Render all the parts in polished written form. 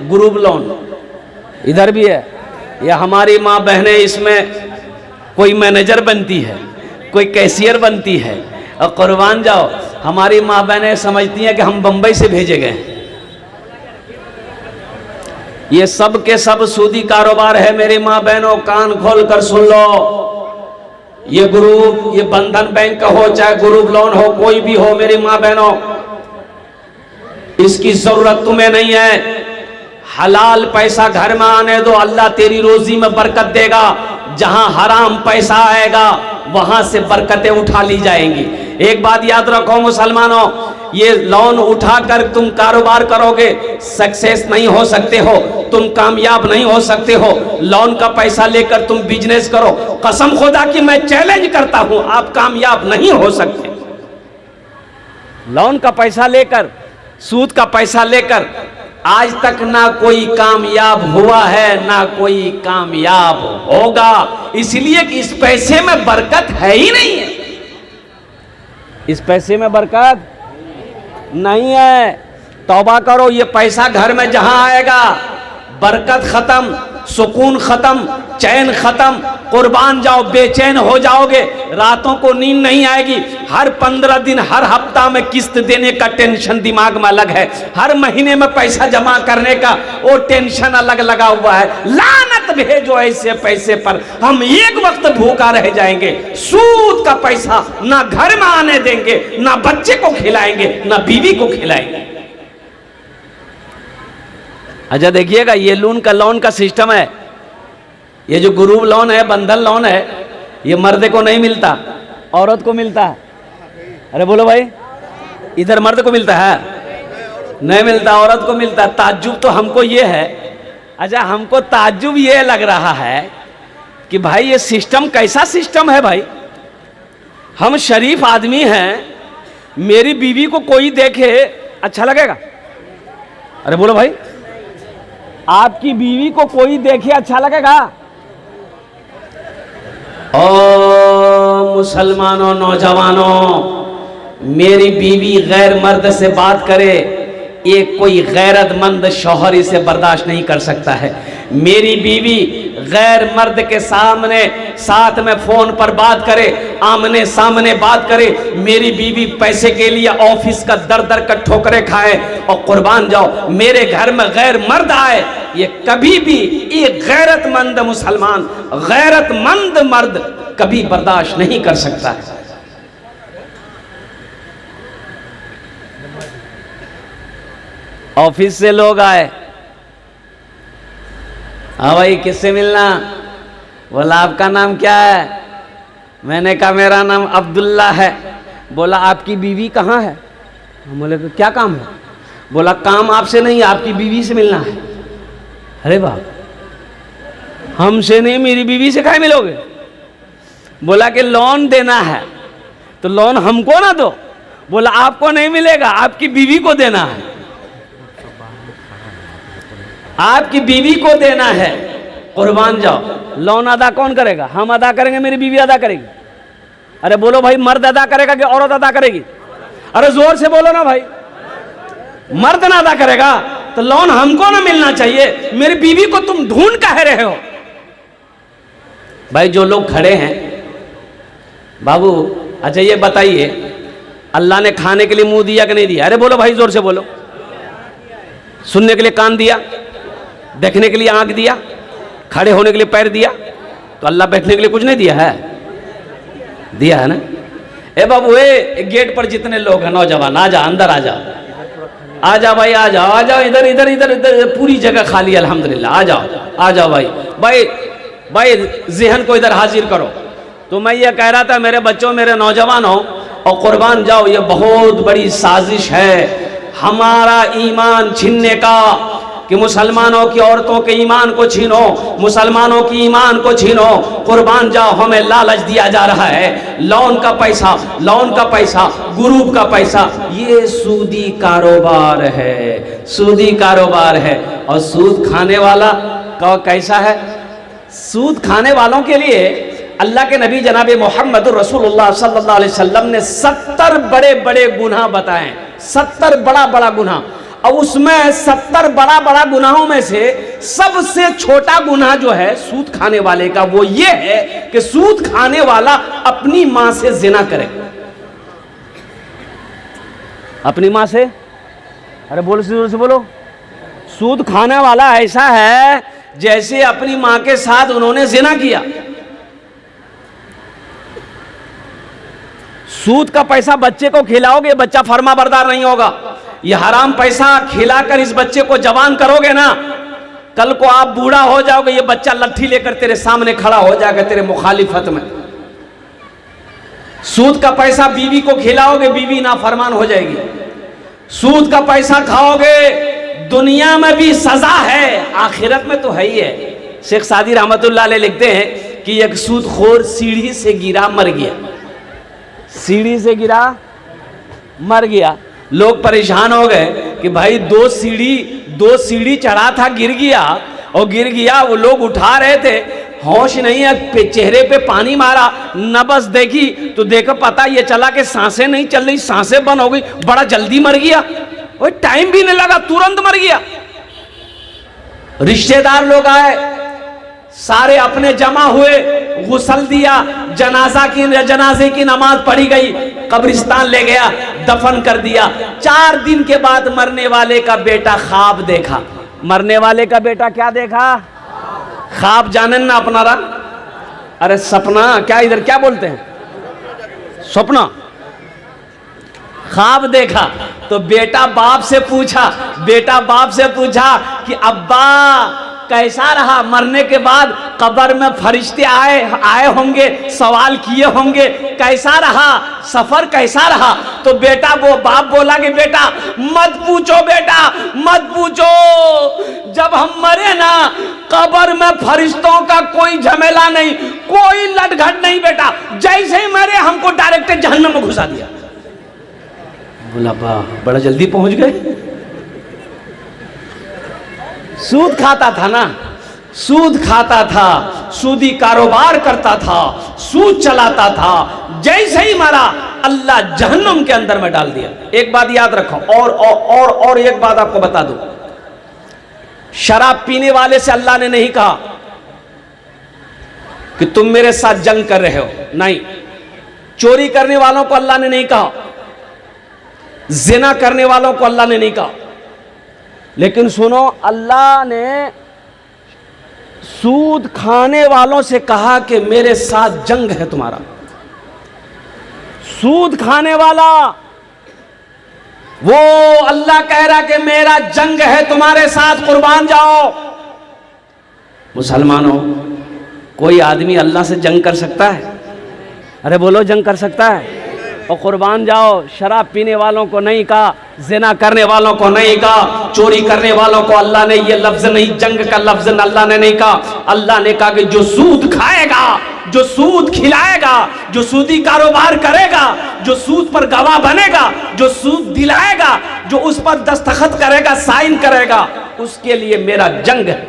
Group loan, इधर भी है। ये हमारी माँ बहनें इसमें कोई मैनेजर बनती है, कोई कैशियर बनती है, और कुर्बान जाओ हमारी माँ बहनें समझती हैं कि हम बंबई से भेजे गए। ये सब के सब सूदी कारोबार है मेरी माँ बहनों, कान खोल कर सुन लो। ये ग्रुप, ये बंधन बैंक का हो चाहे ग्रुप लोन हो, कोई भी हो मेरी माँ बहनों, इसकी जरूरत तुम्हें नहीं है। हलाल पैसा घर में आने दो, अल्लाह तेरी रोजी में बरकत देगा। जहां हराम पैसा आएगा वहां से बरकतें उठा ली जाएंगी। एक बात याद रखो मुसलमानों, ये लोन उठाकर तुम कारोबार करोगे सक्सेस नहीं हो सकते हो, तुम कामयाब नहीं हो सकते हो। लोन का पैसा लेकर तुम बिजनेस करो, कसम खुदा की मैं चैलेंज करता हूं, आप कामयाब नहीं हो सकते। लोन का पैसा लेकर, सूद का पैसा लेकर आज तक ना कोई कामयाब हुआ है ना कोई कामयाब होगा, इसलिए कि इस पैसे में बरकत है ही नहीं है। इस पैसे में बरकत नहीं है। तौबा करो, ये पैसा घर में जहां आएगा बरकत खत्म, सुकून खत्म, चैन खत्म। कुर्बान जाओ, बेचैन हो जाओगे, रातों को नींद नहीं आएगी। हर 15 दिन, हर हफ्ता में किस्त देने का टेंशन दिमाग में अलग है, हर महीने में पैसा जमा करने का वो टेंशन अलग लगा हुआ है। लानत भेजो ऐसे पैसे पर, हम एक वक्त भूखा रह जाएंगे। सूद का पैसा ना घर में आने देंगे, ना बच्चे को खिलाएंगे, ना बीवी को खिलाएंगे। अच्छा देखिएगा, ये लोन का सिस्टम है। ये जो ग्रुप लोन है, बंधन लोन है, ये मर्द को नहीं मिलता, औरत को मिलता है। अरे बोलो भाई, इधर मर्द को मिलता है, नहीं मिलता, औरत को मिलता है। ताज्जुब तो हमको ये है, अच्छा हमको ताज्जुब ये लग रहा है कि भाई ये सिस्टम कैसा सिस्टम है भाई। हम शरीफ आदमी हैं, मेरी बीवी को कोई देखे अच्छा लगेगा? अरे बोलो भाई, आपकी बीवी को कोई देखे अच्छा लगेगा? ओ मुसलमानों, नौजवानों, मेरी बीवी गैर मर्द से बात करे, एक कोई गैरतमंद शौहर इसे बर्दाश्त नहीं कर सकता है। मेरी बीवी गैर मर्द के सामने साथ में फोन पर बात करे, आमने सामने बात करे, मेरी बीवी पैसे के लिए ऑफिस का दर दर का ठोकरे खाए, और कुर्बान जाओ मेरे घर में गैर मर्द आए, ये कभी भी एक गैरतमंद मुसलमान, गैरतमंद मर्द कभी बर्दाश्त नहीं कर सकता है। ऑफिस से लोग आए, हाँ भाई किससे मिलना? बोला आपका नाम क्या है? मैंने कहा मेरा नाम अब्दुल्ला है। बोला आपकी बीवी कहाँ है? हम बोले क्या काम है? बोला काम आपसे नहीं, आपकी बीवी से मिलना है। अरे बाप, हमसे नहीं, मेरी बीवी से काहे मिलोगे? बोला कि लोन देना है, तो लोन हमको ना दो। बोला आपको नहीं मिलेगा, आपकी बीवी को देना है, आपकी बीवी को देना है। कुर्बान जाओ, लोन अदा कौन करेगा? हम अदा करेंगे, मेरी बीवी अदा करेगी। अरे बोलो भाई, मर्द अदा करेगा कि औरत अदा करेगी? अरे जोर से बोलो ना भाई, मर्द ना अदा करेगा तो लोन हमको ना मिलना चाहिए, मेरी बीवी को तुम ढूंढ कह रहे हो? भाई जो लोग खड़े हैं बाबू, अच्छा ये बताइए, अल्लाह ने खाने के लिए मुंह दिया कि नहीं दिया? अरे बोलो भाई, जोर से बोलो। सुनने के लिए कान दिया, देखने के लिए आंख दिया, खड़े होने के लिए पैर दिया, तो अल्लाह बैठने के लिए कुछ नहीं दिया है? दिया है ना? ए बाबू, ए गेट पर जितने लोग हैं नौजवान, आ जा, अंदर आ जा, आ जा भाई, आ जाओ, आ जाओ, इधर इधर इधर इधर, पूरी जगह खाली है अल्हम्दुलिल्लाह, आ जाओ, आ जाओ भाई। भाई भाई ज़हन को इधर हाजिर करो। तो मैं ये कह रहा था मेरे बच्चों, मेरे नौजवानों, और कुर्बान जाओ, ये बहुत बड़ी साजिश है हमारा ईमान छीनने का, कि मुसलमानों की औरतों के ईमान को छीनो, मुसलमानों की ईमान को छीनो। कुर्बान जाओ, हमें लालच दिया जा रहा है, लोन का पैसा, लोन का पैसा, ग्रुप का पैसा, ये सूदी कारोबार है, सूदी कारोबार है। और सूद खाने वाला का कैसा है? सूद खाने वालों के लिए अल्लाह के नबी जनाब मोहम्मद रसूलुल्लाह सल्लल्लाहु अलैहि वसल्लम ने 70 बड़े बड़े गुनाह बताए, 70 बड़ा बड़ा गुनाह। और उसमें 70 बड़ा बड़ा गुनाहों में से सबसे छोटा गुनाह जो है सूद खाने वाले का, वो ये है कि सूद खाने वाला अपनी मां से जिना करे। अपनी मां से, अरे बोलो जोर से बोलो। सूद खाने वाला ऐसा है जैसे अपनी मां के साथ उन्होंने जिना किया। सूद का पैसा बच्चे को खिलाओगे, बच्चा फर्मा बरदार नहीं होगा। ये हराम पैसा खिलाकर इस बच्चे को जवान करोगे ना, कल को आप बूढ़ा हो जाओगे, ये बच्चा लट्ठी लेकर तेरे सामने खड़ा हो जाएगा तेरे मुखालिफत में। सूद का पैसा बीवी को खिलाओगे, बीवी नाफरमान हो जाएगी। सूद का पैसा खाओगे, दुनिया में भी सजा है, आखिरत में तो है ही है। शेख सादी रहमतुल्लाह अलैह लिखते हैं कि एक सूदखोर सीढ़ी से गिरा मर गया, सीढ़ी से गिरा मर गया। लोग परेशान हो गए कि भाई दो सीढ़ी चढ़ा था, गिर गया, और गिर गया, वो लोग उठा रहे थे, होश नहीं है, चेहरे पे पानी मारा, नब्ज देखी तो देखो पता ये चला कि सांसें नहीं चल रही, सांसें बंद हो गई, बड़ा जल्दी मर गया, वो टाइम भी नहीं लगा, तुरंत मर गया। रिश्तेदार लोग आए, सारे अपने जमा हुए, गुस्ल दिया, जनाजे की नमाज पढ़ी गई, कब्रिस्तान ले गया, दफन कर दिया। 4 दिन के बाद मरने वाले का बेटा ख्वाब देखा। मरने वाले का बेटा क्या देखा? ख्वाब जानन ना अपनारा, अरे सपना क्या, इधर क्या बोलते हैं, सपना। ख्वाब देखा तो बेटा बाप से पूछा कि अब्बा कैसा रहा? मरने के बाद कब्र में फरिश्ते आए होंगे, सवाल किए होंगे, कैसा रहा सफर, कैसा रहा? तो बेटा, वो बाप बोला कि बेटा मत पूछो, बेटा मत पूछो, जब हम मरे ना कब्र में फरिश्तों का कोई झमेला नहीं, कोई लटघट नहीं बेटा, जैसे ही मरे हमको डायरेक्ट जहन्नम में घुसा दिया। बोला बड़ा जल्दी पहुंच गए। सूद खाता था ना, सूद खाता था, सूदी कारोबार करता था, सूद चलाता था, जैसे ही मरा अल्लाह जहन्नुम के अंदर में डाल दिया। एक बात याद रखो, और एक बात आपको बता दूं, शराब पीने वाले से अल्लाह ने नहीं कहा कि तुम मेरे साथ जंग कर रहे हो, नहीं। चोरी करने वालों को अल्लाह ने नहीं कहा, जिना करने वालों को अल्लाह ने नहीं कहा, लेकिन सुनो, अल्लाह ने सूद खाने वालों से कहा कि मेरे साथ जंग है तुम्हारा। सूद खाने वाला वो अल्लाह कह रहा कि मेरा जंग है तुम्हारे साथ, कुर्बान जाओ। मुसलमानों, कोई आदमी अल्लाह से जंग कर सकता है? अरे बोलो, जंग कर सकता है? और कुर्बान जाओ, शराब पीने वालों को नहीं कहा, जिना करने वालों को नहीं कहा, चोरी करने वालों को अल्लाह ने ये लफ्ज नहीं, जंग का लफ्ज अल्लाह ने नहीं कहा। अल्लाह ने कहा कि जो सूद खाएगा, जो सूद खिलाएगा, जो सूदी कारोबार करेगा, जो सूद पर गवाह बनेगा, जो सूद दिलाएगा, जो उस पर दस्तखत करेगा, साइन करेगा, उसके लिए मेरा जंग है।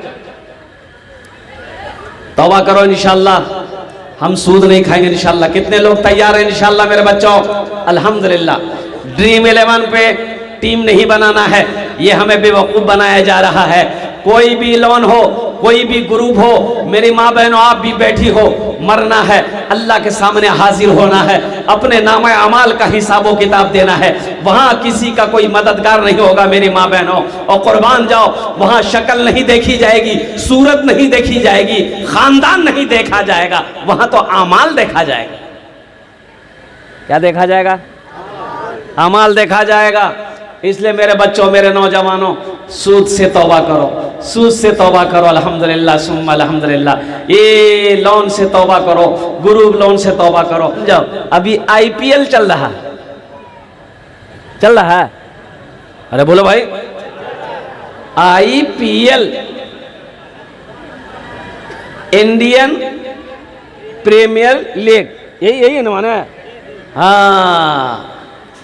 तौबा करो, इंशाअल्लाह हम सूद नहीं खाएंगे इंशाअल्लाह। कितने लोग तैयार हैं इंशाअल्लाह मेरे बच्चों? अल्हम्दुलिल्लाह। ड्रीम 11 पे टीम नहीं बनाना है, ये हमें बेवकूफ़ बनाया जा रहा है। कोई भी लोन हो, कोई भी ग्रुप हो, मेरी माँ बहनों आप भी बैठी हो, मरना है, अल्लाह के सामने हाजिर होना है, अपने नामा अमाल का हिसाबो किताब देना है। वहाँ किसी का कोई मददगार नहीं होगा मेरी माँ बहनों। और कुर्बान जाओ, वहाँ शक्ल नहीं देखी जाएगी, सूरत नहीं देखी जाएगी, खानदान नहीं देखा जाएगा, वहाँ तो अमाल देखा जाएगा। क्या देखा जाएगा? अमाल देखा जाएगा। इसलिए मेरे बच्चों, मेरे नौजवानों, सूद से तौबा करो, सूद से तौबा करो। अल्हम्दुलिल्लाह सुम्मा अल्हम्दुलिल्लाह। ये लोन से तौबा करो, ग्रुप लोन से तौबा करो। जाओ, अभी IPL चल रहा है, अरे बोलो भाई, IPL, इंडियन प्रीमियर लीग, यही है ना माने? हाँ,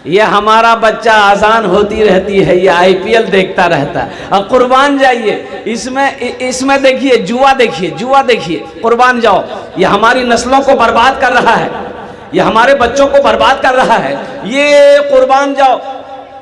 ये हमारा बच्चा आजान होती रहती है, ये IPL देखता रहता है। अब कुर्बान जाइए, इसमें देखिए जुआ, देखिए कुर्बान जाओ। ये हमारी नस्लों को बर्बाद कर रहा है, ये हमारे बच्चों को बर्बाद कर रहा है। ये कुर्बान जाओ,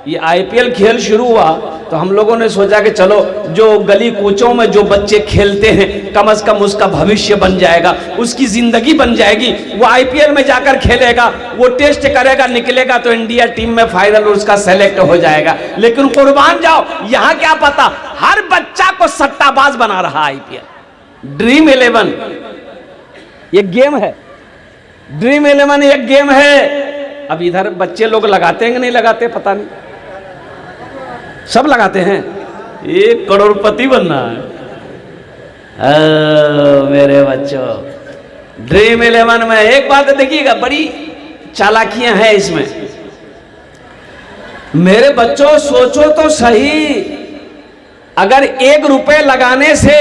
ये IPL खेल शुरू हुआ तो हम लोगों ने सोचा कि चलो जो गली कूचों में जो बच्चे खेलते हैं कम से कम उसका भविष्य बन जाएगा, उसकी जिंदगी बन जाएगी, वो आईपीएल में जाकर खेलेगा, वो टेस्ट करेगा, निकलेगा तो इंडिया टीम में फाइनल उसका सेलेक्ट हो जाएगा। लेकिन कुर्बान जाओ, यहाँ क्या पता हर बच्चा को सट्टाबाज बना रहा आईपीएल। ड्रीम 11 ये गेम है, ड्रीम 11 एक गेम है। अब इधर बच्चे लोग लगाते हैं कि नहीं लगाते पता नहीं, सब लगाते हैं। 1 करोड़पति बनना है मेरे बच्चों। ड्रीम 11 में एक बात देखिएगा, बड़ी चालाकियां हैं इसमें। मेरे बच्चों सोचो तो सही, अगर 1 रुपए लगाने से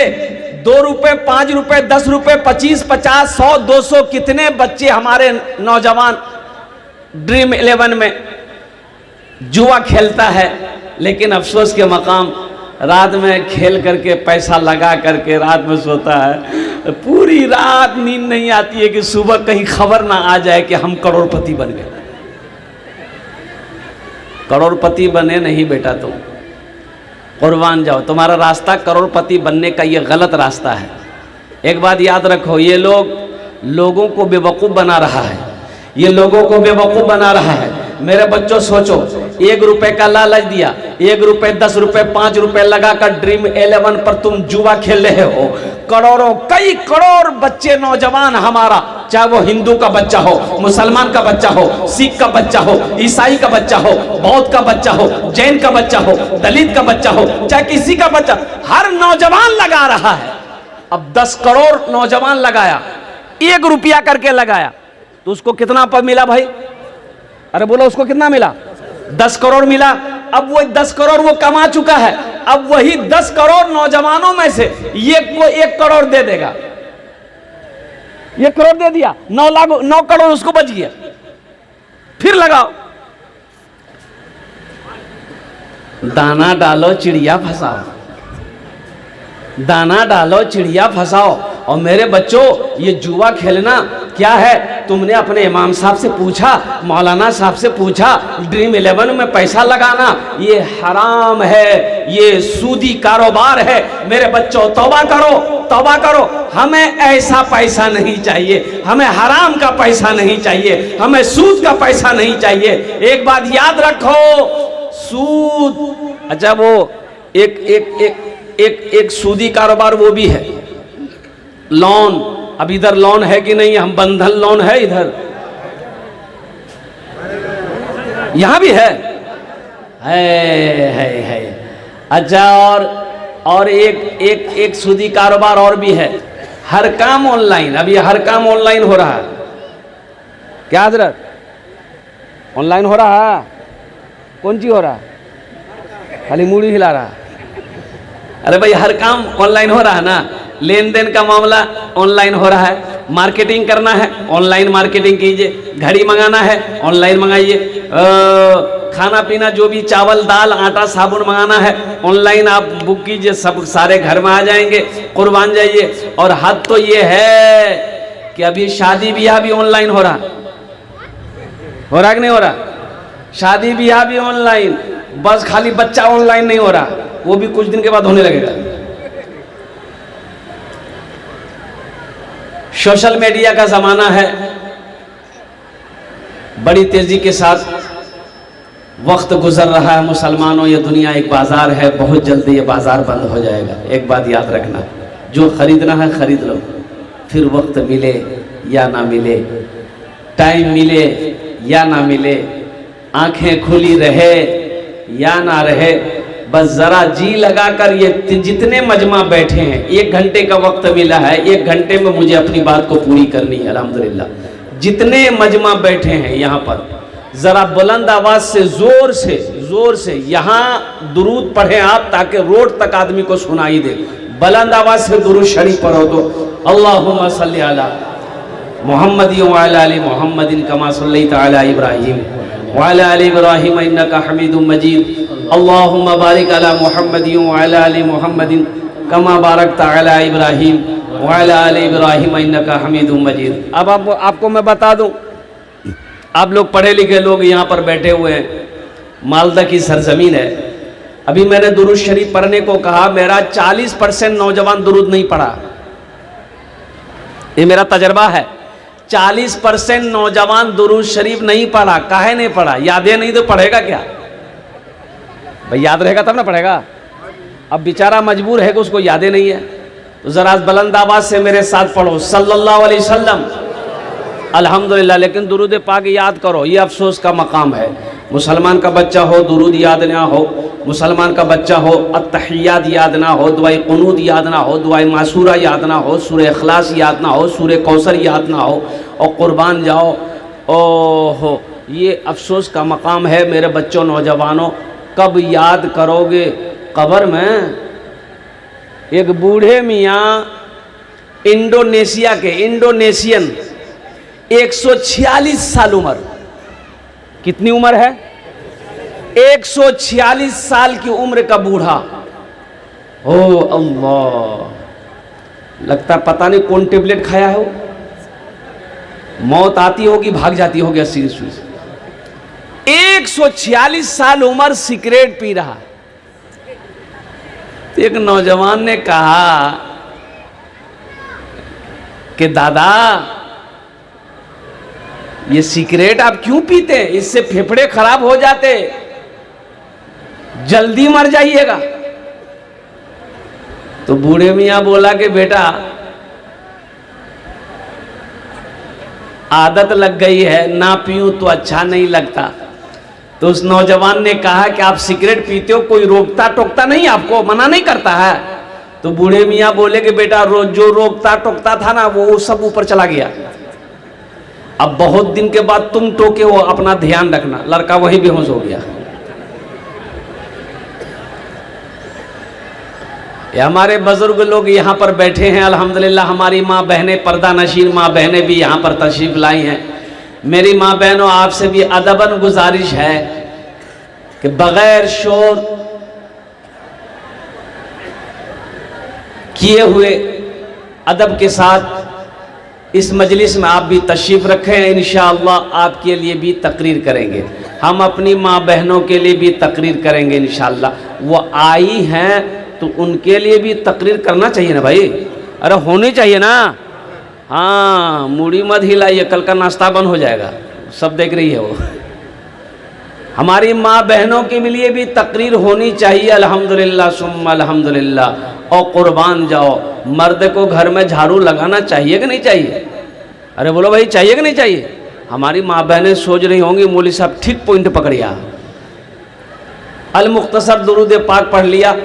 2 रुपए, 5 रुपए, 10 रुपए, 25, 50, 100, 200 कितने बच्चे हमारे नौजवान ड्रीम 11 में जुआ खेलता है। लेकिन अफसोस के मकाम, रात में खेल करके पैसा लगा करके रात में सोता है, पूरी रात नींद नहीं आती है कि सुबह कहीं खबर ना आ जाए कि हम करोड़पति बन गए। करोड़पति बने नहीं बेटा तुम, कुर्बान जाओ, तुम्हारा रास्ता करोड़पति बनने का ये गलत रास्ता है। एक बात याद रखो, ये लोगों को बेवकूफ़ बना रहा है, ये लोगों को बेवकूफ़ बना रहा है। मेरे बच्चों सोचो, 1 रुपए का लालच दिया, 1 रुपए, 10 रुपए, 5 रुपए लगाकर ड्रीम 11 पर तुम जुआ खेल रहे हो। करोड़ों, कई करोड़ बच्चे नौजवान हमारा, चाहे वो हिंदू का बच्चा हो, मुसलमान का बच्चा हो, सिख का बच्चा हो, ईसाई का बच्चा हो, बौद्ध का बच्चा हो, जैन का बच्चा हो, दलित का बच्चा हो, चाहे किसी का बच्चा, हर नौजवान लगा रहा है। अब 10 करोड़ नौजवान लगाया, 1 रुपया करके लगाया, तो उसको कितना पर मिला भाई? अरे बोलो, उसको कितना मिला? 10 करोड़ मिला। अब वो 10 करोड़ वो कमा चुका है, अब वही 10 करोड़ नौजवानों में से ये को 1 करोड़ दे देगा। 1 करोड़ दे दिया, 9 करोड़ उसको बच गया। फिर लगाओ, दाना डालो चिड़िया फंसाओ, दाना डालो चिड़िया फंसाओ। और मेरे बच्चों, ये जुआ खेलना क्या है? तुमने अपने इमाम साहब से पूछा, मौलाना साहब से पूछा, ड्रीम 11 में पैसा लगाना ये हराम है, ये सूदी कारोबार है। मेरे बच्चों तौबा करो, तौबा करो। हमें ऐसा पैसा नहीं चाहिए, हमें हराम का पैसा नहीं चाहिए, हमें सूद का पैसा नहीं चाहिए। एक बात याद रखो, सूद, अच्छा वो एक सूदी कारोबार वो भी है, लोन। अब इधर लोन है कि नहीं? हम बंधन लोन है इधर, यहां भी है। अच्छा, और एक सूदी कारोबार और भी है, हर काम ऑनलाइन। अब ये हर काम ऑनलाइन हो रहा है। क्या हजरत? ऑनलाइन हो रहा है? कौन चीज हो रहा है? खाली मूड़ी हिला रहा है। अरे भाई, हर काम ऑनलाइन हो रहा है ना। लेन देन का मामला ऑनलाइन हो रहा है, मार्केटिंग करना है ऑनलाइन मार्केटिंग कीजिए, घड़ी मंगाना है ऑनलाइन मंगाइए, खाना पीना जो भी चावल दाल आटा साबुन मंगाना है ऑनलाइन आप बुक कीजिए, सब सारे घर में आ जाएंगे। कुर्बान जाइए। और हद तो ये है कि अभी शादी ब्याह भी ऑनलाइन हो रहा कि नहीं हो रहा? शादी ब्याह भी ऑनलाइन, बस खाली बच्चा ऑनलाइन नहीं हो रहा, वो भी कुछ दिन के बाद होने लगेगा। सोशल मीडिया का जमाना है, बड़ी तेजी के साथ वक्त गुजर रहा है। मुसलमानों, ये दुनिया एक बाजार है, बहुत जल्दी ये बाजार बंद हो जाएगा। एक बात याद रखना, जो खरीदना है खरीद लो, फिर वक्त मिले या ना मिले, टाइम मिले या ना मिले, आंखें खुली रहे या ना रहे, बस जरा जी लगाकर ये जितने मजमा बैठे हैं, 1 घंटे का वक्त मिला है, 1 घंटे में मुझे अपनी बात को पूरी करनी है। अल्हम्दुलिल्लाह, जितने मजमा बैठे हैं यहाँ पर, जरा बुलंद आवाज से जोर से यहाँ दुरूद पढ़ें आप, ताकि रोड तक आदमी को सुनाई दे। बुलंद आवाज से दुरूद शरीफ पढ़ो तो अल्लाहुम्मा सल्ली अला मुहम्मदिन व अला आलि मुहम्मदिन कमा सल्लैता अला इब्राहीम व अला आलि इब्राहीम इन्नका हमीदुम मजीद। अल्लाहुम्मा बारिक अला मुहम्मदिन व अला आलि मुहम्मदिन कमा बारकता अला इब्राहीम व अला आलि इब्राहीम इन्नका हमीदुम मजीद। अब आपको मैं बता दूं, आप लोग पढ़े लिखे लोग यहाँ पर बैठे हुए हैं, मालदा की सरजमीन है। अभी मैंने दुरूद शरीफ पढ़ने को कहा, मेरा 40% नौजवान दुरूद नहीं पढ़ा। ये मेरा तजर्बा है। 40% नौजवान दुरूद शरीफ नहीं पढ़ा। काहे नहीं पढ़ा? यादें नहीं तो पढ़ेगा क्या भाई? याद रहेगा तब ना पढ़ेगा। अब बेचारा मजबूर है कि उसको यादें नहीं है। तो जरा बुलंद आवाज से मेरे साथ पढ़ो सल्लल्लाहु अलैहि वसल्लम अल्हम्दुलिल्लाह। लेकिन दुरूद पाक याद करो, ये अफसोस का मकाम है। मुसलमान का बच्चा हो दुरूद याद ना हो, मुसलमान का बच्चा हो अत्तहियात याद ना हो, दुआए कुनूत याद ना हो, दुआए मासूरा याद ना हो, सूरे इखलास याद ना हो, सूरे कौसर याद ना हो, और कुर्बान जाओ। ओहो, ये अफसोस का मकाम है मेरे बच्चों नौजवानों। कब याद करोगे कब्र में? एक बूढ़े मियाँ इंडोनेशिया के, इंडोनेशियन, 146 साल उम्र। कितनी उम्र है? 146 साल की उम्र का बूढ़ा। ओ अल्लाह, लगता पता नहीं कौन टेबलेट खाया है वो। मौत आती होगी भाग जाती होगी 80 से। 146 साल उम्र, सिगरेट पी रहा। एक नौजवान ने कहा कि दादा ये सिगरेट आप क्यों पीते हैं? इससे फेफड़े खराब हो जाते, जल्दी मर जाइएगा। तो बूढ़े मियाँ बोला कि बेटा आदत लग गई है, ना पीऊं तो अच्छा नहीं लगता। तो उस नौजवान ने कहा कि आप सिगरेट पीते हो, कोई रोकता टोकता नहीं, आपको मना नहीं करता है? तो बूढ़े मियाँ बोले कि बेटा जो रोकता टोकता था ना वो सब ऊपर चला गया। अब बहुत दिन के बाद तुम टोके हो, अपना ध्यान रखना। लड़का वहीं बेहोश हो गया। ये हमारे बुजुर्ग लोग यहाँ पर बैठे हैं अल्हम्दुलिल्लाह। हमारी माँ बहनें, पर्दा नशीर माँ बहनें भी यहाँ पर तशरीफ लाई हैं। मेरी माँ बहनों, आपसे भी अदबन गुजारिश है कि बगैर शोर किए हुए अदब के साथ इस मजलिस में आप भी तशरीफ रखें। इंशाअल्लाह आपके लिए भी तकरीर करेंगे, हम अपनी माँ बहनों के लिए भी तकरीर करेंगे इंशाअल्लाह। वो आई हैं तो उनके लिए भी तकरीर करना चाहिए ना भाई। अरे होनी चाहिए ना। हाँ, मूड़ी मत हिलाइए, कल का नाश्ता बंद हो जाएगा। सब देख रही है वो। हमारी माँ बहनों के लिए भी तकरीर होनी चाहिए अल्हम्दुलिल्लाह सुम्मा अल्हम्दुलिल्लाह। और कुर्बान जाओ, मर्द को घर में झाड़ू लगाना चाहिए कि नहीं चाहिए? अरे बोलो भाई, चाहिए कि नहीं चाहिए? हमारी माँ बहनें सोच रही होंगी मौलवी साहब ठीक पॉइंट पकड़िया। अल मुख्तसर दुरूद पाक पढ़ लिया।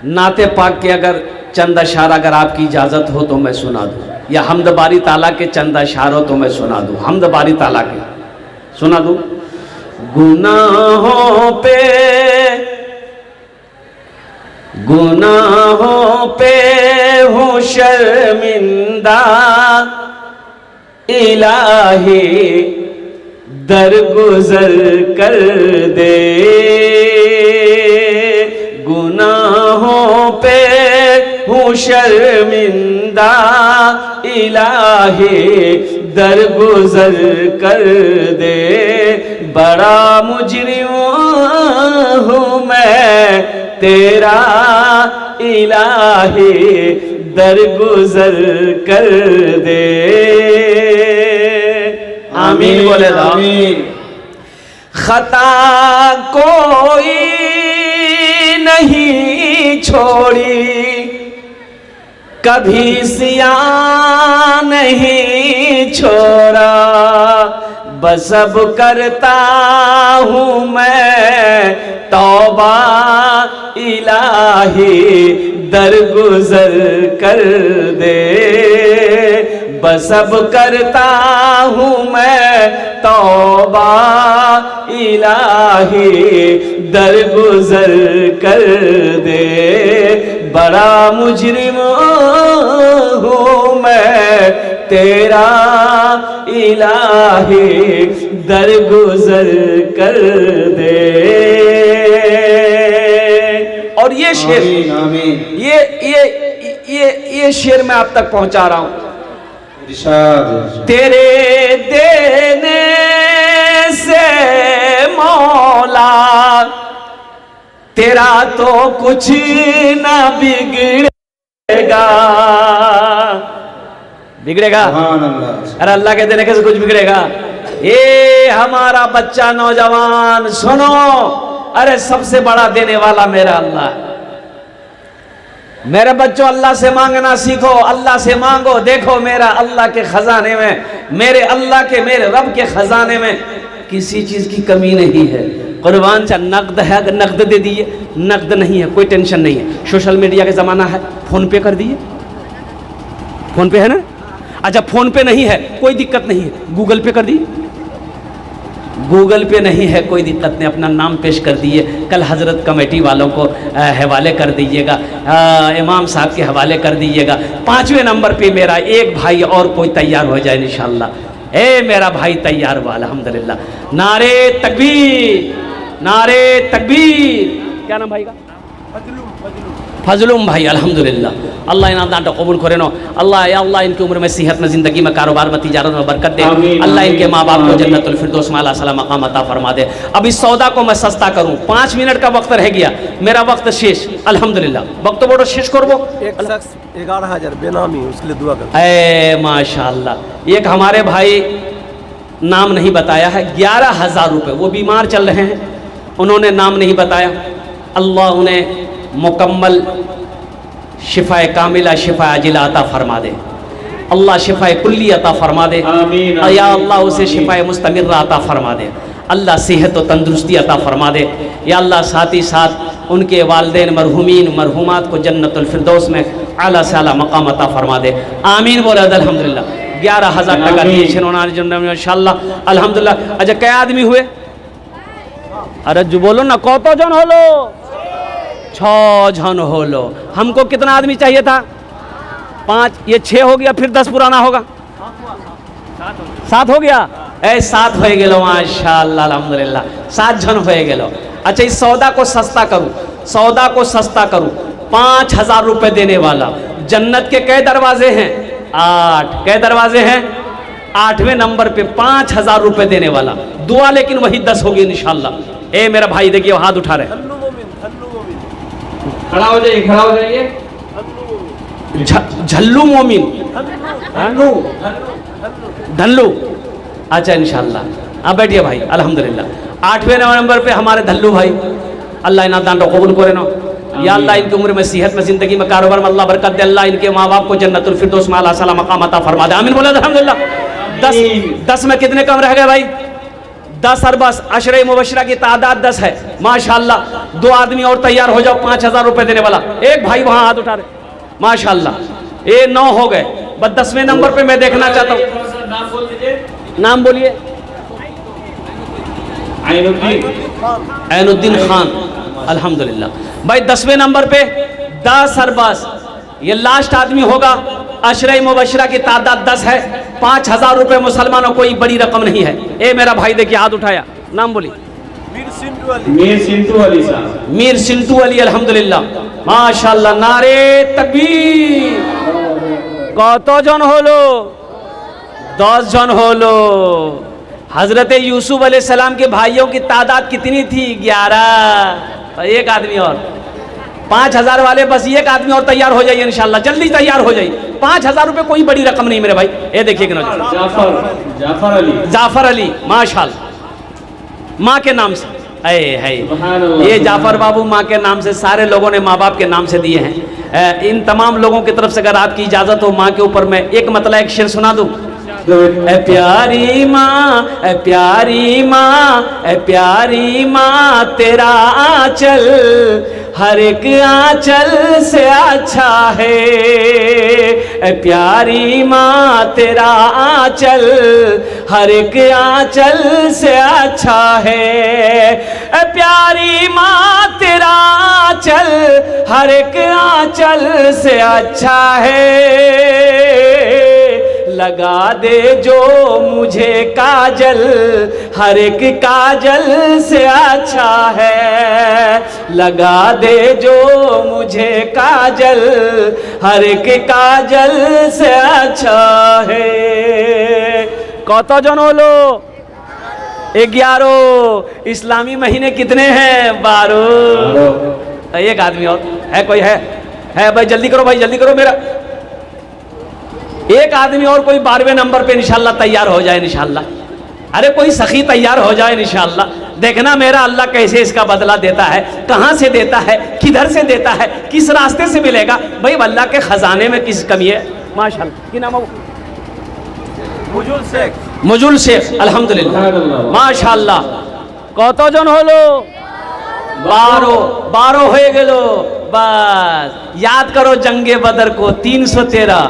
नाते पाक के अगर चंद अशार अगर आपकी इजाज़त हो तो मैं सुना दूँ, या हम्द बारी ताला के चंद अशार हो तो मैं सुना दूँ। हम्द बारी ताला के सुना दूँ। गुनाहों पे हूँ शर्मिंदा, इलाही दरगुजर कर दे। गुनाहों पे हूँ शर्मिंदा, इलाही दरगुजर कर दे। बड़ा मुजरिम हूँ मैं तेरा, इलाही दरगुजर कर दे। आमीन बोले दो। खता कोई नहीं छोड़ी, कभी सिया नहीं छोड़ा। बस अब करता हूँ मैं तौबा, इलाही दरगुजर कर दे। बस अब करता हूँ मैं तौबा, इलाही दरगुजर कर दे। बड़ा मुजरिम हूँ मैं तेरा, इलाही दरगुजर कर दे। और ये शेर, ये शेर मैं आप तक पहुंचा रहा हूं। तेरे देने से मौला तेरा तो कुछ ना बिगड़ेगा। बिगड़ेगा? अरे अल्लाह के देने से कुछ बिगड़ेगा? ये हमारा बच्चा नौजवान सुनो, अरे सबसे बड़ा देने वाला मेरा अल्लाह है। मेरे बच्चों, अल्लाह से मांगना सीखो, अल्लाह से मांगो। देखो मेरा अल्लाह के खजाने में, मेरे अल्लाह के, मेरे रब के खजाने में किसी चीज की कमी नहीं है। कुर्बान चा नकद है, अगर नकद दे दिए, नकद नहीं है कोई टेंशन नहीं है। सोशल मीडिया का जमाना है, फोन पे कर दिए, फोन पे है ना। अच्छा फोन पे नहीं है कोई दिक्कत नहीं है, गूगल पे कर दिए। गूगल पे नहीं है कोई दिक्कत नहीं, अपना नाम पेश कर दिए। कल हजरत कमेटी वालों को हवाले कर दीजिएगा, इमाम साहब के हवाले कर दीजिएगा। 5वें नंबर पे मेरा एक भाई और कोई तैयार हो जाए इंशाअल्लाह। मेरा भाई तैयार हुआ अल्हम्दुलिल्लाह। नारे तकबीर, नारे तकबीर। क्या नाम भाई का? फजलुम भाई, अल्हम्दुलिल्लाह। अल्लाह इनाम दान कबूल करे नो। अल्लाह या अल्लाह इनकी उम्र में सेहत में, ज़िंदगी में, कारोबार में, तिजारत में बरकत दे। अल्लाह इनके माँ बाप को जन्नतुल फिरदौस में आला सलाम मकाम अता फरमा दे। अब इस सौदा को मैं सस्ता करूँ, 5 मिनट का वक्त रह गया, मेरा वक्त शेष अल्हम्दुलिल्लाह। वक्त बड़ो शेष करबो। एक शख्स 11,000 बेनामी, उसके लिए दुआ कर। माशाअल्लाह। एक हमारे भाई, नाम नहीं बताया है, 11,000 रुपये, वो बीमार चल रहे हैं, उन्होंने नाम नहीं बताया। अल्लाह उन्हें मुकम्मल शिफाए कामिला, शिफा अजिला अता फरमा दे। अल्लाह शिफाए कुल्ली अता फरमा दे। या अल्लाह उसे शिफाए मुस्तमिर्रा अता फरमा दे। अल्लाह सेहत व तंदुरुस्ती अता फरमा दे। या अल्लाह साथ ही साथ उनके वालिदैन मरहुमीन मरहुमात को जन्नतुल फिरदौस में आला से आला मकाम अता फरमा दे। आमीन बोले अल्हम्दुलिल्लाह। 11,000 টাকা দিয়েছেন ওনার জন্য ইনশাআল্লাহ আলহামদুলিল্লাহ। अच्छा क्या आदमी हुए? अरे जो बोलो ना, কতজন হলো? 6 जन होलो। हमको कितना आदमी चाहिए था? 5, ये 6 हो गया, फिर 10 पुराना होगा, 7 हो गया। 7 हो गेलो माशाअल्लाह अल्हम्दुलिल्लाह, 7 जन हो गेलो। अच्छा इस सौदा को सस्ता करूं, सौदा को सस्ता करूं। 5,000 रुपए देने वाला। जन्नत के कई दरवाजे हैं? 8। कई दरवाजे हैं? 8वें नंबर पे 5,000 रुपए देने वाला। दुआ लेकिन वही 10 होगी इंशाअल्लाह। मेरा भाई देखिए हाथ उठा रहे, खड़ा हो जाइए, खड़ा हो जाइए। झल्लू मोमिन, धल्लू। अच्छा इंशाअल्लाह आप बैठिए भाई अल्हम्दुलिल्लाह। 8वें नंबर पे हमारे धल्लू भाई, अल्लाह इनाम दान कबूल करे ना। या अल्लाह इनकी उम्र में, सेहत में, ज़िंदगी में, कारोबार में अल्लाह बरकत दे। अल्लाह इनके माँ बाप को जन्नतुल फिरदौस में आला सलाम मकाम अता फरमा दे। आमीन बोले अल्हम्दुलिल्लाह। 10 में कितने कम रह गए भाई? 10 और बस। अशरे मुबशरा की तादाद 10 है माशाअल्लाह। 2 आदमी और तैयार हो जाओ, 5,000 रुपए देने वाला। एक भाई वहां हाथ उठा रहे माशाअल्लाह। 9 हो गए, बस 10वें नंबर पे मैं देखना चाहता हूँ। नाम बोलिए। ऐनुद्दीन खान, अल्हम्दुलिल्लाह भाई। 10वें नंबर पे 10 और बस, ये लास्ट आदमी होगा। अशरे मुबशरा की तादाद 10 है। 5,000 रुपए मुसलमानों कोई बड़ी रकम नहीं है। मेरा भाई देखिए हाथ उठाया, नाम बोली। मीर सिंटू अली। मीर सिंटू अली साहब। मीर सिंटू अली अल्हम्दुलिल्लाह माशाअल्लाह। नारे तकबीर। কতজন হলো? 10 जन होलो। हजरत यूसुफ अलैहिस्सलाम के भाइयों की तादाद कितनी थी? 11। एक आदमी और। 5,000 वाले बस एक आदमी और तैयार हो जाइए इंशाअल्लाह, जल्दी तैयार हो जाइए। 5,000 रुपए कोई बड़ी रकम नहीं मेरे भाई। ये देखिए कि जाफर अली, जाफर अली माशाअल्लाह, माँ के नाम से। ये जाफर बाबू माँ के नाम से, सारे लोगों ने माँ बाप के नाम से दिए हैं। इन तमाम लोगों की तरफ से अगर आपकी इजाज़त हो, माँ के ऊपर मैं एक मतलब एक शेर सुना दूँ। ए प्यारी माँ, ए प्यारी माँ, ए प्यारी माँ, तेरा आंचल हर एक आंचल से अच्छा है। ए प्यारी माँ, तेरा आंचल हर एक आंचल से अच्छा है। ए प्यारी माँ, तेरा आंचल हर एक आंचल से अच्छा है। लगा दे जो मुझे काजल हर एक काजल से अच्छा है। लगा दे जो मुझे काजल हर एक काजल से अच्छा है। কতজন হলো? 11 इस्लामी महीने कितने हैं? 12। एक आदमी और है, कोई है भाई? जल्दी करो भाई, जल्दी करो मेरा। एक आदमी और कोई 12वें नंबर पे इंशाल्लाह तैयार हो जाए इंशाल्लाह। अरे कोई सखी तैयार हो जाए इंशाल्लाह। देखना मेरा अल्लाह कैसे इसका बदला देता है, कहां से देता है, किधर से देता है, किस रास्ते से मिलेगा। भाई अल्लाह के खजाने में किस कमी है। माशाल्लाह, की नाम है? मुजुल शेख। अल्हम्दुलिल्लाह, माशाल्लाह। কতজন হলো? 12 হয়ে গেল। बस याद करो जंगे बदर को 313।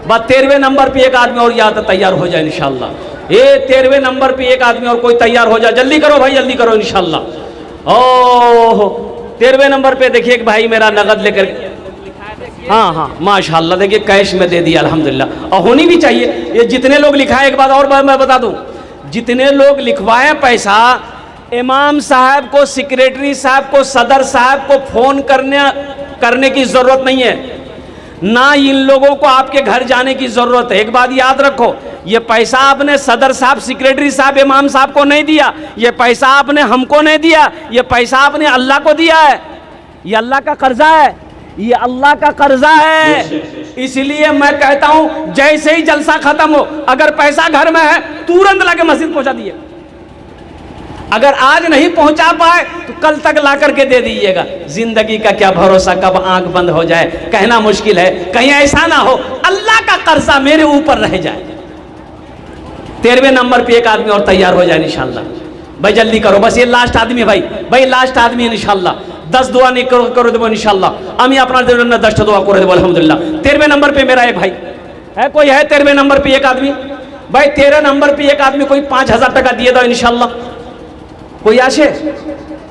बस 13वें नंबर पे एक आदमी और याद तैयार हो जाए इंशाल्लाह। ये 13वें नंबर पे एक आदमी और कोई तैयार हो जाए। जल्दी करो भाई, जल्दी करो इंशाल्लाह। ओह 13वें नंबर पे देखिए एक भाई मेरा नगद लेकर, हाँ माशाल्लाह, देखिए कैश में दे दिया अल्हम्दुलिल्लाह। और होनी भी चाहिए। ये जितने लोग लिखाए, एक बात और मैं बता दूं, जितने लोग लिखवाए पैसा, इमाम साहब को, सेक्रेटरी साहब को, सदर साहब को फोन करने की जरूरत नहीं है, ना इन लोगों को आपके घर जाने की जरूरत है। एक बात याद रखो, ये पैसा आपने सदर साहब, सेक्रेटरी साहब, इमाम साहब को नहीं दिया, ये पैसा आपने हमको नहीं दिया, ये पैसा आपने अल्लाह को दिया है। ये अल्लाह का कर्जा है, ये अल्लाह का कर्जा है। इसलिए मैं कहता हूं जैसे ही जलसा खत्म हो, अगर पैसा घर में है तुरंत लाके मस्जिद पहुंचा दिए। अगर आज नहीं पहुंचा पाए तो कल तक ला करके दे दीजिएगा। जिंदगी का क्या भरोसा, कब आंख बंद हो जाए कहना मुश्किल है। कहीं ऐसा ना हो अल्लाह का कर्जा मेरे ऊपर रह जाए। 13वें नंबर पे एक आदमी और तैयार हो जाए इंशाल्लाह। भाई जल्दी करो, बस ये लास्ट आदमी भाई लास्ट आदमी इंशाल्लाह। 10 दुआ नहीं करो देवो इंशाल्लाह। আমি আপনার জন্য 10টা দোয়া করে দেব আলহামদুলিল্লাহ। 13वें नंबर पे मेरा एक भाई है, कोई है 13वें नंबर पे एक आदमी? भाई 13 नंबर पे एक आदमी कोई 5000 टका दिए दो इंशाल्लाह। कोई आशे?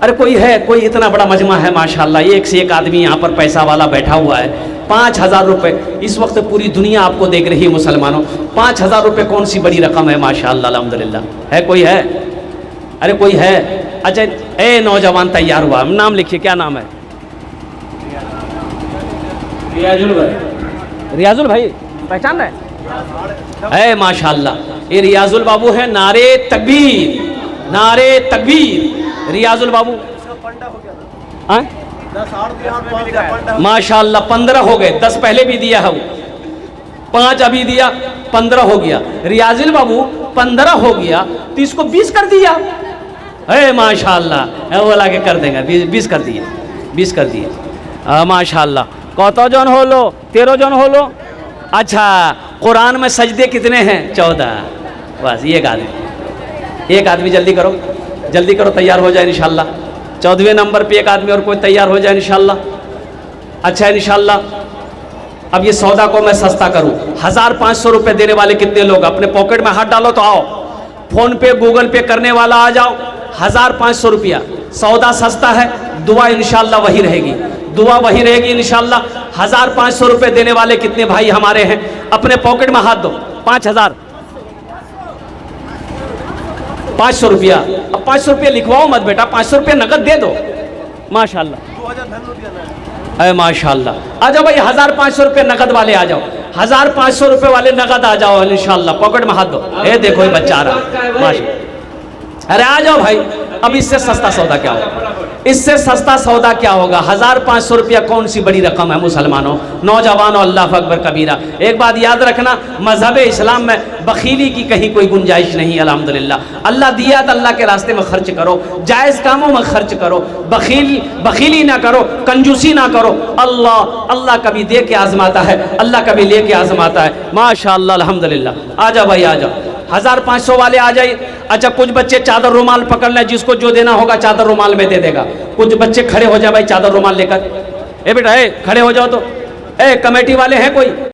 अरे कोई है, कोई इतना बड़ा मजमा है माशाल्लाह, एक से एक आदमी यहाँ पर पैसा वाला बैठा हुआ है। 5000 रुपये इस वक्त पूरी दुनिया आपको देख रही है मुसलमानों। 5000 रुपये कौन सी बड़ी रकम है माशाल्लाह अल्हम्दुलिल्लाह। है कोई है? अरे कोई है? अच्छा ए नौजवान तैयार हुआ, नाम लिखिए, क्या नाम है? रियाजुल भाई। रियाजुल भाई पहचान रहे? माशाल्लाह, ये रियाजुल बाबू है। नारे तकबीर, नारे तकबीर। रियाजुल बाबू माशाल्लाह 15 हो गए। 10 पहले भी दिया है वो, 5 अभी दिया, 15 हो गया। रियाजुल बाबू 15 हो गया तो इसको 20 कर दिया। माशाल्लाह, वो लाके कर देंगे। 20 कर दिए, 20 कर दिए माशाल्लाह। कतजन होलो? 13 जन होलो। अच्छा, कुरान में सजदे कितने हैं? 14। बस एक आदमी जल्दी करो, जल्दी करो, तैयार हो जाए इंशाल्लाह। 14वें नंबर पे एक आदमी और कोई तैयार हो जाए इंशाल्लाह। अच्छा इंशाल्लाह, अब ये सौदा को मैं सस्ता करूं। 1500 रुपये देने वाले कितने लोग? अपने पॉकेट में हाथ डालो तो आओ। फोन पे गूगल पे करने वाला आ जाओ। 1500 रुपया सौदा सस्ता है, दुआ इंशाल्लाह वही रहेगी, दुआ वही रहेगी इंशाल्लाह। 1500 रुपये देने वाले कितने भाई हमारे हैं? अपने पॉकेट में हाथ दो। 5000, 500 रुपया। अब 500 रुपया लिखवाओ मत बेटा, 500 रुपया नकद दे दो। माशाल्लाह, अरे माशाल्लाह। आ जाओ भाई, 1500 रुपये नकद वाले आ जाओ। 1500 रुपये वाले नकद आ जाओ इंशाल्लाह। पॉकेट में हाथ दो। ए देखो ये बच्चा आ रहा, माशाल्लाह। अरे आ जाओ भाई, अब इससे सस्ता सौदा क्या होगा? इससे सस्ता सौदा क्या होगा? 1500 रुपया कौन सी बड़ी रकम है मुसलमानों, नौजवानों, अल्लाह अकबर कबीरा। एक बात याद रखना, मजहब इस्लाम में बखीली की कहीं कोई गुंजाइश नहीं। अल्हम्दुलिल्लाह अल्लाह दिया तो अल्लाह के रास्ते में खर्च करो, जायज़ कामों में खर्च करो, बखीली ना करो, कंजूसी ना करो। अल्लाह कभी दे के आजमाता है, अल्लाह कभी ले के आजमाता है। माशाअल्लाह अल्हम्दुलिल्लाह। आ जाओ भाई, आ जाओ। 1500 वाले आ जाइए। अच्छा, कुछ बच्चे चादर रुमाल पकड़ लें, जिसको जो देना होगा चादर रुमाल में दे देगा। कुछ बच्चे खड़े हो जाए भाई चादर रुमाल लेकर। ए बेटा, ए खड़े हो जाओ तो। ए कमेटी वाले हैं कोई?